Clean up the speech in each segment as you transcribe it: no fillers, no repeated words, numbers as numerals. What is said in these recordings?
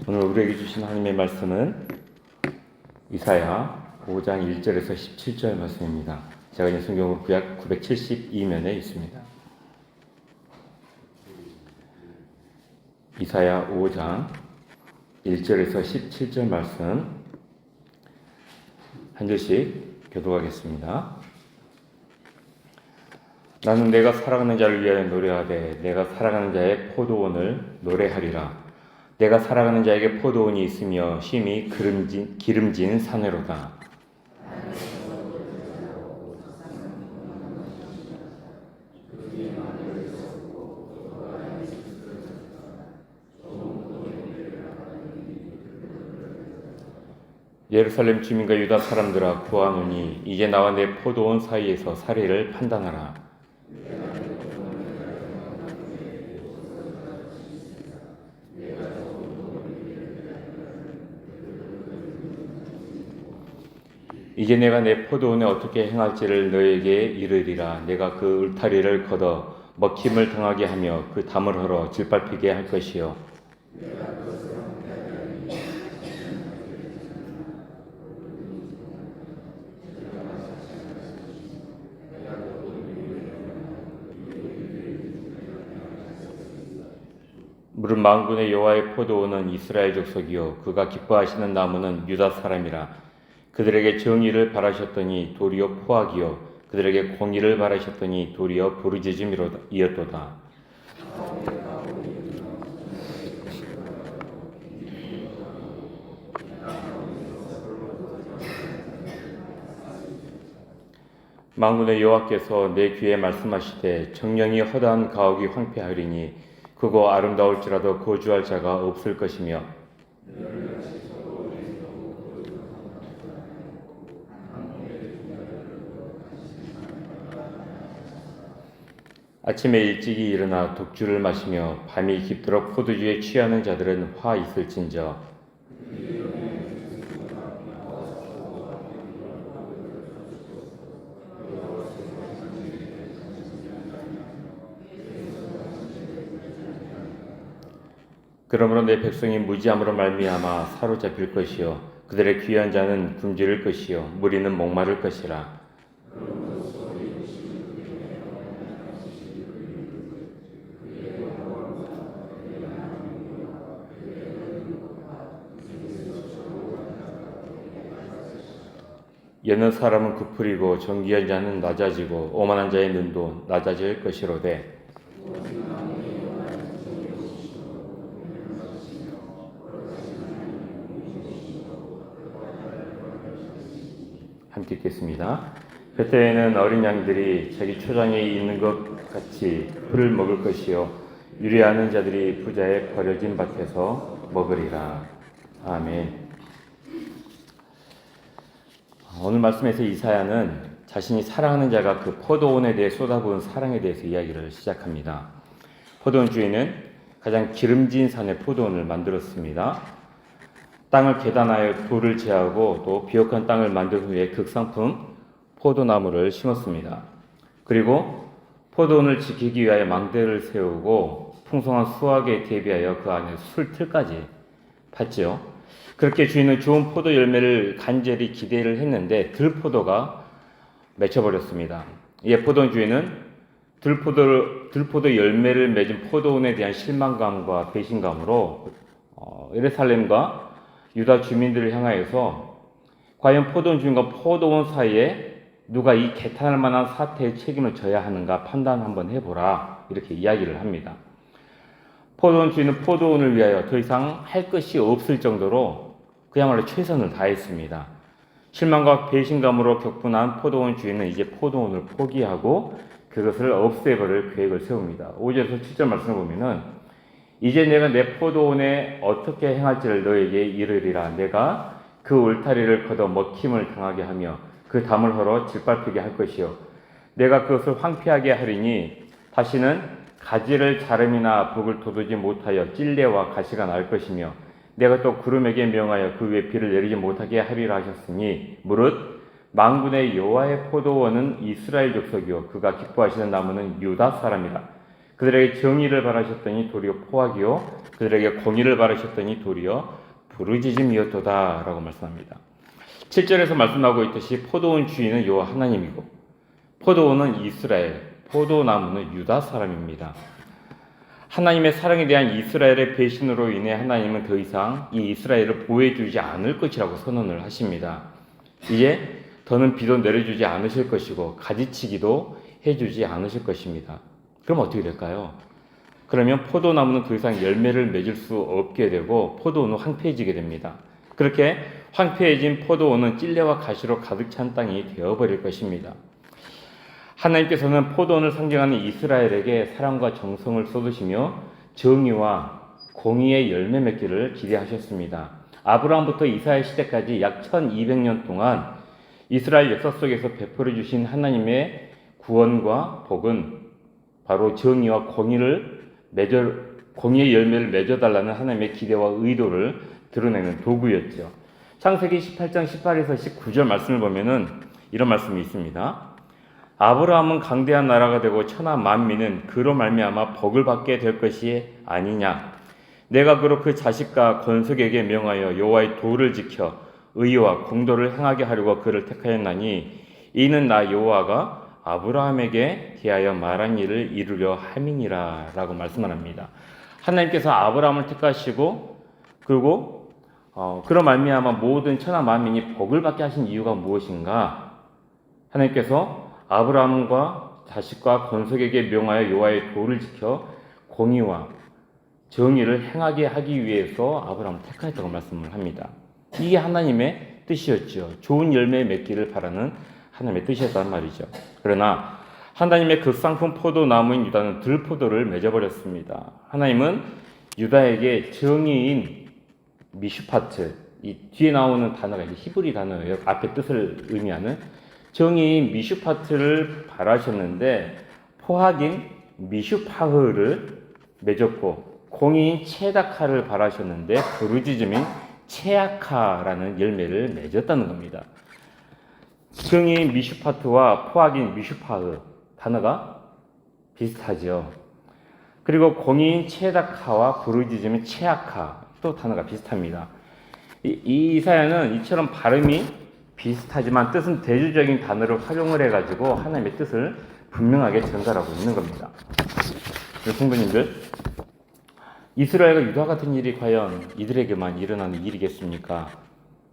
오늘 우리에게 주신 하나님의 말씀은 이사야 5장 1절에서 17절 말씀입니다. 제가 있는 성경으로 구약 972면에 있습니다. 이사야 5장 1절에서 17절 말씀 한 절씩 교독하겠습니다. 나는 내가 사랑하는 자를 위하여 노래하되 내가 사랑하는 자의 포도원을 노래하리라. 내가 사랑하는 자에게 포도원이 있으며 심히 기름진 산회로다. 예루살렘 주민과 유다 사람들아 구하노니 이제 나와 내 포도원 사이에서 사례를 판단하라. 이제 내가 내 포도원에 어떻게 행할지를 너에게 이르리라. 내가 그 울타리를 걷어 먹힘을 당하게 하며 그 담을 헐어 질밟히게 할 것이요. 무릇 만군의 여호와의 포도원은 이스라엘 족속이요 그가 기뻐하시는 나무는 유다 사람이라. 그들에게 정의를 바라셨더니 도리어 포악이요 그들에게 공의를 바라셨더니 도리어 부르짖음이었도다. 만군의 여호와께서 내 귀에 말씀하시되 정령이 허다한 가옥이 황폐하리니 그거 아름다울지라도 거주할 자가 없을 것이며 아침에 일찍이 일어나 독주를 마시며 밤이 깊도록 포도주에 취하는 자들은 화 있을진저. 그러므로 내 백성이 무지함으로 말미암아 사로잡힐 것이요 그들의 귀한 자는 굶주릴 것이요 무리는 목마를 것이라. 여느 사람은 부풀이고 정귀한 자는 낮아지고 오만한 자의 눈도 낮아질 것이로되 함께 읽겠습니다. 그때에는 어린 양들이 자기 초장에 있는 것 같이 풀을 먹을 것이요 유리하는 자들이 부자의 버려진 밭에서 먹으리라. 아멘. 오늘 말씀에서 이사야는 자신이 사랑하는 자가 그 포도원에 대해 쏟아부은 사랑에 대해서 이야기를 시작합니다. 포도원 주인은 가장 기름진 산의 포도원을 만들었습니다. 땅을 계단하여 돌을 제하고 또 비옥한 땅을 만든 후에 극상품 포도나무를 심었습니다. 그리고 포도원을 지키기 위하여 망대를 세우고 풍성한 수확에 대비하여 그 안에 술틀까지 팠지요. 그렇게 주인은 좋은 포도 열매를 간절히 기대를 했는데 들포도가 맺혀버렸습니다. 이에 포도원 주인은 들포도 열매를 맺은 포도원에 대한 실망감과 배신감으로 예루살렘과 유다 주민들을 향하여서 과연 포도원 주인과 포도원 사이에 누가 이 개탄할 만한 사태의 책임을 져야 하는가 판단 한번 해보라 이렇게 이야기를 합니다. 포도원 주인은 포도원을 위하여 더 이상 할 것이 없을 정도로 그야말로 최선을 다했습니다. 실망과 배신감으로 격분한 포도원 주인은 이제 포도원을 포기하고 그것을 없애버릴 계획을 세웁니다. 5절에서 7절 말씀을 보면은 이제 내가 내 포도원에 어떻게 행할지를 너에게 이르리라. 내가 그 울타리를 걷어 먹힘을 당하게 하며 그 담을 헐어 짓밟히게 할 것이요 내가 그것을 황폐하게 하리니 다시는 가지를 자름이나 복을 돋우지 못하여 찔레와 가시가 날 것이며 내가 또 구름에게 명하여 그 위에 비를 내리지 못하게 하리라 하셨으니 무릇 만군의 여호와의 포도원은 이스라엘 족속이요 그가 기뻐하시는 나무는 유다 사람이라. 그들에게 정의를 바라셨더니 도리어 포악이요 그들에게 공의를 바라셨더니 도리어 부르짖음이었도다 라고 말씀합니다. 7절에서 말씀하고 있듯이 포도원 주인은 여호와 하나님이고 포도원은 이스라엘, 포도나무는 유다 사람입니다. 하나님의 사랑에 대한 이스라엘의 배신으로 인해 하나님은 더 이상 이 이스라엘을 보호해주지 않을 것이라고 선언을 하십니다. 이제 더는 비도 내려주지 않으실 것이고 가지치기도 해주지 않으실 것입니다. 그럼 어떻게 될까요? 그러면 포도나무는 더 이상 열매를 맺을 수 없게 되고 포도원은 황폐해지게 됩니다. 그렇게 황폐해진 포도원은 찔레와 가시로 가득 찬 땅이 되어버릴 것입니다. 하나님께서는 포도원을 상징하는 이스라엘에게 사랑과 정성을 쏟으시며 정의와 공의의 열매 맺기를 기대하셨습니다. 아브라함부터 이사야 시대까지 약 1200년 동안 이스라엘 역사 속에서 베풀어 주신 하나님의 구원과 복은 바로 정의와 공의의 열매를 맺어달라는 하나님의 기대와 의도를 드러내는 도구였죠. 창세기 18장 18에서 19절 말씀을 보면은 이런 말씀이 있습니다. 아브라함은 강대한 나라가 되고 천하 만민은 그로 말미암아 복을 받게 될 것이 아니냐. 내가 그로 그 자식과 건석에게 명하여 여호와의 도를 지켜 의와 공도를 행하게 하려고 그를 택하였나니 이는 나 여호와가 아브라함에게 대하여 말한 일을 이루려 함이니라 라고 말씀을 합니다. 하나님께서 아브라함을 택하시고 그리고 그로 말미암아 모든 천하 만민이 복을 받게 하신 이유가 무엇인가? 하나님께서 아브라함과 자식과 건석에게 명하여 여호와의 도를 지켜 공의와 정의를 행하게 하기 위해서 아브라함을 택하였다고 말씀을 합니다. 이게 하나님의 뜻이었죠. 좋은 열매 맺기를 바라는 하나님의 뜻이었단 말이죠. 그러나 하나님의 극상품 포도나무인 유다는 들포도를 맺어버렸습니다. 하나님은 유다에게 정의인 미슈파트, 이 뒤에 나오는 단어가 이제 히브리 단어예요. 앞에 뜻을 의미하는 정의인 미슈파트를 바라셨는데 포악인 미슈파흐를 맺었고 공의인 체다카를 바라셨는데 부르짖음인 체아카라는 열매를 맺었다는 겁니다. 정의인 미슈파트와 포악인 미슈파흐 단어가 비슷하죠. 그리고 공의인 체다카와 부르짖음인 체아카 또 단어가 비슷합니다. 이 이사야는 이처럼 발음이 비슷하지만 뜻은 대조적인 단어를 활용을 해가지고 하나님의 뜻을 분명하게 전달하고 있는 겁니다. 성도님들, 이스라엘과 유다 같은 일이 과연 이들에게만 일어나는 일이겠습니까?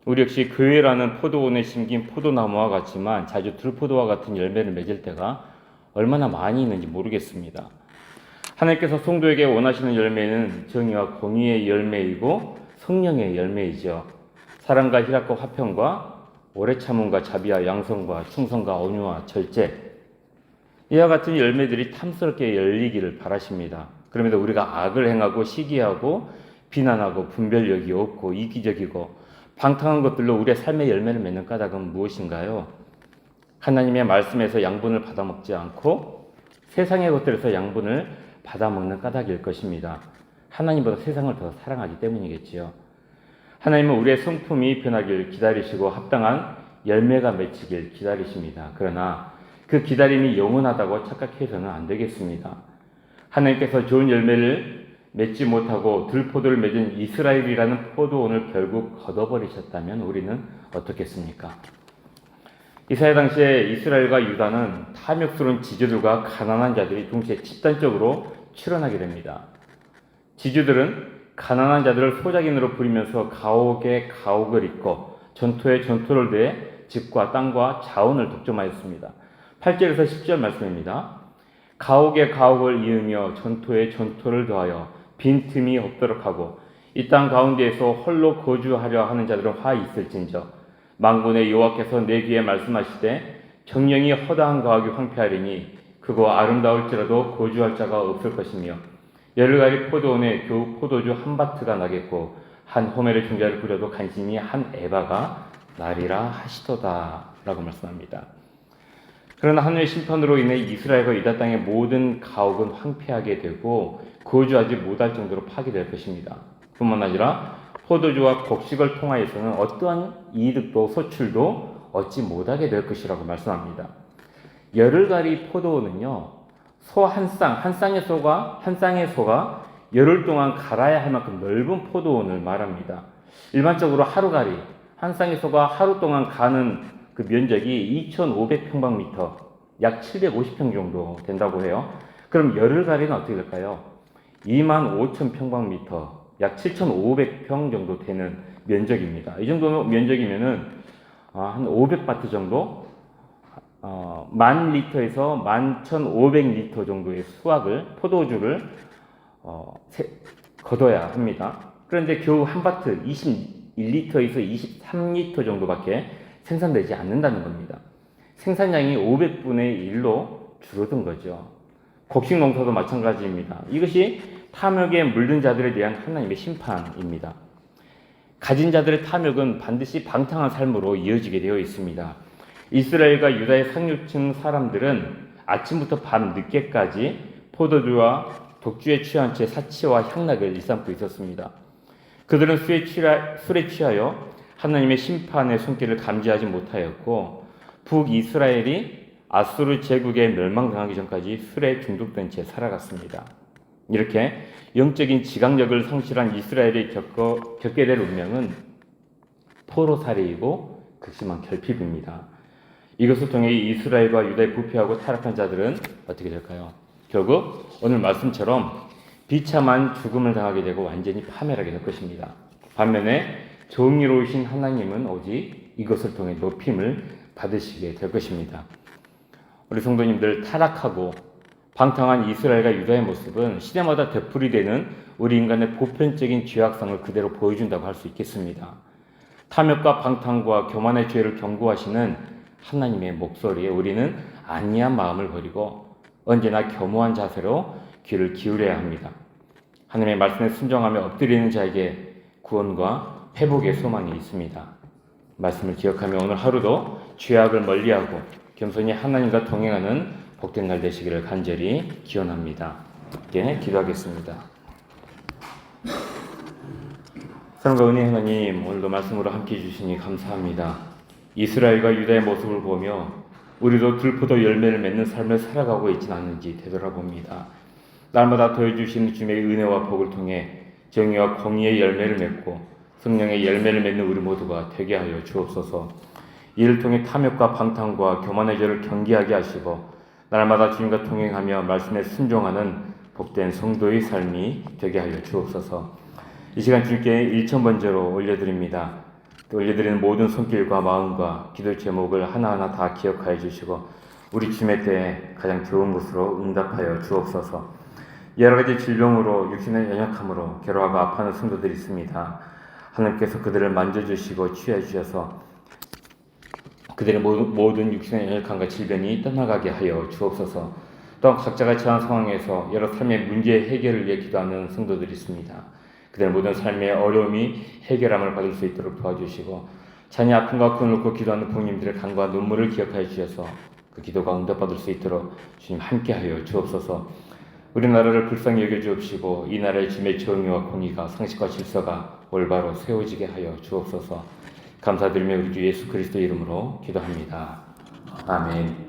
우리 역시 교회라는 포도원에 심긴 포도나무와 같지만 자주 들포도와 같은 열매를 맺을 때가 얼마나 많이 있는지 모르겠습니다. 하나님께서 성도에게 원하시는 열매는 정의와 공의의 열매이고 성령의 열매이죠. 사랑과 희락과 화평과 오래 참음과 자비와 양성과 충성과 온유와 절제, 이와 같은 열매들이 탐스럽게 열리기를 바라십니다. 그럼에도 우리가 악을 행하고 시기하고 비난하고 분별력이 없고 이기적이고 방탕한 것들로 우리의 삶의 열매를 맺는 까닭은 무엇인가요? 하나님의 말씀에서 양분을 받아먹지 않고 세상의 것들에서 양분을 받아먹는 까닭일 것입니다. 하나님보다 세상을 더 사랑하기 때문이겠지요. 하나님은 우리의 성품이 변하길 기다리시고 합당한 열매가 맺히길 기다리십니다. 그러나 그 기다림이 영원하다고 착각해서는 안 되겠습니다. 하나님께서 좋은 열매를 맺지 못하고 들포도를 맺은 이스라엘이라는 포도원을 결국 걷어버리셨다면 우리는 어떻겠습니까? 이사야 당시에 이스라엘과 유다는 탐욕스러운 지주들과 가난한 자들이 동시에 집단적으로 출현하게 됩니다. 지주들은 가난한 자들을 소작인으로 부리면서 가옥에 가옥을 잇고 전토에 전토를 더해 집과 땅과 자원을 독점하였습니다. 8절에서 10절 말씀입니다. 가옥에 가옥을 이으며 전토에 전토를 더하여 빈틈이 없도록 하고 이 땅 가운데에서 홀로 거주하려 하는 자들은 화 있을진저 만군의 여호와께서 내 귀에 말씀하시되 정령이 허다한 가옥이 황폐하리니 그거 아름다울지라도 거주할 자가 없을 것이며 열가리 포도원에 겨우 포도주 한 바트가 나겠고 한 호멜의 중자를 부려도 간신히 한 에바가 나리라 하시도다 라고 말씀합니다. 그러나 하늘의 심판으로 인해 이스라엘과 유다 땅의 모든 가옥은 황폐하게 되고 거주하지 못할 정도로 파괴될 것입니다. 뿐만 아니라 포도주와 곡식을 통하여서는 어떠한 이득도 소출도 얻지 못하게 될 것이라고 말씀합니다. 열흘가리 포도원은요, 소 한 쌍의 소가 열흘 동안 갈아야 할 만큼 넓은 포도원을 말합니다. 일반적으로 하루갈이, 한 쌍의 소가 하루 동안 가는 그 면적이 2,500평방미터, 약 750평 정도 된다고 해요. 그럼 열흘갈이는 어떻게 될까요? 25,000평방미터, 약 7,500평 정도 되는 면적입니다. 이 정도 면적이면은 한 500바트 정도, 10,000리터에서 11,500리터 정도의 포도주를 거둬야 합니다. 그런데 겨우 한 바트 21리터에서 23리터 정도밖에 생산되지 않는다는 겁니다. 생산량이 500분의 1로 줄어든 거죠. 곡식 농사도 마찬가지입니다. 이것이 탐욕에 물든 자들에 대한 하나님의 심판입니다. 가진 자들의 탐욕은 반드시 방탕한 삶으로 이어지게 되어 있습니다. 이스라엘과 유다의 상류층 사람들은 아침부터 밤 늦게까지 포도주와 독주에 취한 채 사치와 향락을 일삼고 있었습니다. 그들은 술에 취하여 하나님의 심판의 손길을 감지하지 못하였고, 북이스라엘이 아수르 제국에 멸망당하기 전까지 술에 중독된 채 살아갔습니다. 이렇게 영적인 지각력을 상실한 이스라엘이 겪게 될 운명은 포로살이이고 극심한 결핍입니다. 이것을 통해 이스라엘과 유다의 부패하고 타락한 자들은 어떻게 될까요? 결국 오늘 말씀처럼 비참한 죽음을 당하게 되고 완전히 파멸하게 될 것입니다. 반면에 정의로우신 하나님은 오직 이것을 통해 높임을 받으시게 될 것입니다. 우리 성도님들, 타락하고 방탕한 이스라엘과 유다의 모습은 시대마다 되풀이되는 우리 인간의 보편적인 죄악성을 그대로 보여준다고 할 수 있겠습니다. 탐욕과 방탕과 교만의 죄를 경고하시는 하나님의 목소리에 우리는 안이한 마음을 버리고 언제나 겸허한 자세로 귀를 기울여야 합니다. 하나님의 말씀에 순종하며 엎드리는 자에게 구원과 회복의 소망이 있습니다. 말씀을 기억하며 오늘 하루도 죄악을 멀리하고 겸손히 하나님과 동행하는 복된 날 되시기를 간절히 기원합니다. 함께 기도하겠습니다. 사랑과 은혜의 하나님, 오늘도 말씀으로 함께 해주시니 감사합니다. 이스라엘과 유다의 모습을 보며 우리도 들포도 열매를 맺는 삶을 살아가고 있지는 않는지 되돌아봅니다. 날마다 더해주시는 주님의 은혜와 복을 통해 정의와 공의의 열매를 맺고 성령의 열매를 맺는 우리 모두가 되게 하여 주옵소서. 이를 통해 탐욕과 방탕과 교만의 죄를 경계하게 하시고 날마다 주님과 동행하며 말씀에 순종하는 복된 성도의 삶이 되게 하여 주옵소서. 이 시간 주님께 일천번제로 올려드립니다. 또 올려드리는 모든 손길과 마음과 기도 제목을 하나하나 다 기억하여 주시고 우리 주님의 때에 가장 좋은 것으로 응답하여 주옵소서. 여러 가지 질병으로 육신의 연약함으로 괴로워하고 아파하는 성도들이 있습니다. 하나님께서 그들을 만져주시고 취해 주셔서 그들의 모든 육신의 연약함과 질병이 떠나가게 하여 주옵소서. 또한 각자가 처한 상황에서 여러 삶의 문제 해결을 위해 기도하는 성도들이 있습니다. 그들의 모든 삶의 어려움이 해결함을 받을 수 있도록 도와주시고 자녀 아픔과 그을 놓고 기도하는 부모님들의 간과 눈물을 기억하여 주셔서 그 기도가 응답받을 수 있도록 주님 함께하여 주옵소서. 우리나라를 불쌍히 여겨주옵시고 이 나라의 주님의 정의와 공의가 상식과 질서가 올바로 세워지게 하여 주옵소서. 감사드리며 우리 주 예수 그리스도 이름으로 기도합니다. 아멘.